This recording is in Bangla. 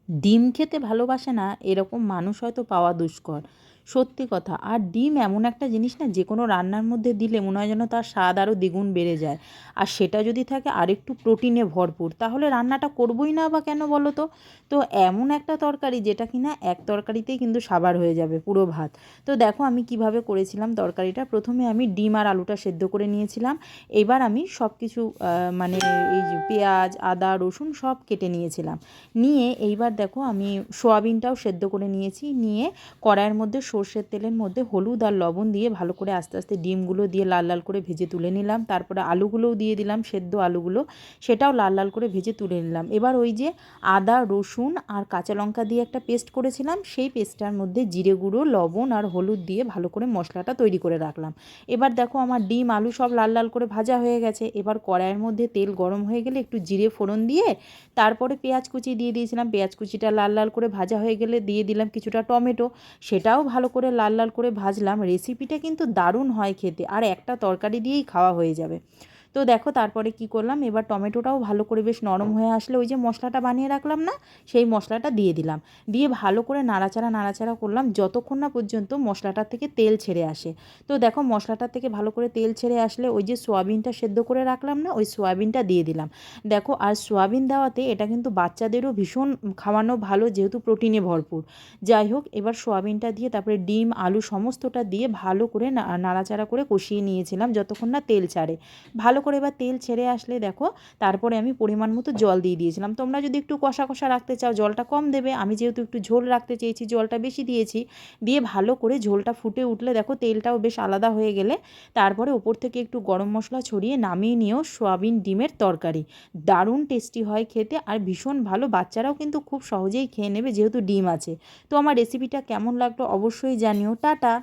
ডিম খেতে ভালোবাসে না এরকম মানুষ হয়তো পাওয়া দুষ্কর। সত্যি কথা। আর ডিম এমন একটা জিনিস না, যে কোনো রান্নার মধ্যে দিলে মনে হয় যেন তার স্বাদ আরও দ্বিগুণ বেড়ে যায়। আর সেটা যদি থাকে আরেকটু প্রোটিনে ভরপুর, তাহলে রান্নাটা করবোই না বা কেন বলো তো? তো এমন একটা তরকারি যেটা কিনা এক তরকারিতেই কিন্তু সাবার হয়ে যাবে পুরো ভাত। তো দেখো আমি কিভাবে করেছিলাম তরকারিটা। প্রথমে আমি ডিম আর আলুটা সেদ্ধ করে নিয়েছিলাম। এবার আমি সব কিছু মানে এই যে পেঁয়াজ, আদা, রসুন সব কেটে নিয়েছিলাম। নিয়ে এইবার দেখো আমি সোয়াবিনটাও সেদ্ধ করে নিয়েছি। নিয়ে কড়াইয়ের মধ্যে সর্ষের তেলের মধ্যে হলুদ আর লবণ দিয়ে ভালো করে আস্তে আস্তে ডিমগুলো দিয়ে লাল লাল করে ভেজে তুলে নিলাম। তারপরে আলুগুলোও দিয়ে দিলাম, সেদ্ধ আলুগুলো, সেটাও লাল লাল করে ভেজে তুলে নিলাম। এবার ওই যে আদা, রসুন আর কাঁচা লঙ্কা দিয়ে একটা পেস্ট করেছিলাম, সেই পেস্টটার মধ্যে জিরে গুঁড়ো, লবণ আর হলুদ দিয়ে ভালো করে মশলাটা তৈরি করে রাখলাম। এবার দেখো আমার ডিম আলু সব লাল লাল করে ভাজা হয়ে গেছে। এবার কড়াইয়ের মধ্যে তেল গরম হয়ে গেলে একটু জিরে ফোড়ন দিয়ে তারপরে পেঁয়াজ কুচি দিয়ে দিয়েছিলাম। পেঁয়াজ কুচিটা লাল লাল করে ভাজা হয়ে গেলে দিয়ে দিলাম কিছুটা টমেটো, সেটাও ভালো করে লাল লাল করে ভাজলাম। রেসিপিটা কিন্তু দারুণ হয় খেতে, আর একটা তরকারি দিয়েই খাওয়া হয়ে যাবে। তো দেখো তারপরে কি করলাম, এবার টমেটোটাও ভালো করে বেশ নরম হয়ে আসলে ওই যে মশলাটা বানিয়ে রাখলাম না, সেই মশলাটা দিয়ে দিলাম। দিয়ে ভালো করে নাড়াচাড়া নাড়াচাড়া করলাম যতক্ষণ না পর্যন্ত মশলাটার থেকে তেল ছেড়ে আসে। তো দেখো মশলাটার থেকে ভালো করে তেল ছেড়ে আসলে ওই যে সোয়াবিনটা সেদ্ধ করে রাখলাম না, ওই সোয়াবিনটা দিয়ে দিলাম। দেখো আর সোয়াবিন দেওয়াতে এটা কিন্তু বাচ্চাদেরও ভীষণ খাওয়ানো ভালো, যেহেতু প্রোটিনে ভরপুর। যাই হোক, এবার সোয়াবিনটা দিয়ে তারপরে ডিম আলু সমস্তটা দিয়ে ভালো করে নাড়াচাড়া করে কষিয়ে নিয়েছিলাম যতক্ষণ না তেল ছাড়ে। ভালো করে এবার তেল ছেড়ে আসলে দেখো তারপরে আমি পরিমাণ মতো জল দিয়ে দিয়েছিলাম। তোমরা যদি একটু কষা কষা রাখতে চাও জলটা কম দেবে, আমি যেহেতু একটু ঝোল রাখতে চেয়েছি জলটা বেশি দিয়েছি। দিয়ে ভালো করে ঝোলটা ফুটে উঠলে দেখো তেলটাও বেশ আলাদা হয়ে গেলে তারপরে ওপর থেকে একটু গরম মশলা ছড়িয়ে নামিয়ে নিয়েও সোয়াবিন ডিমের তরকারি। দারুণ টেস্টি হয় খেতে, আর ভীষণ ভালো, বাচ্চারাও কিন্তু খুব সহজেই খেয়ে নেবে যেহেতু ডিম আছে। তো আমার রেসিপিটা কেমন লাগলো অবশ্যই জানিও। টাটা।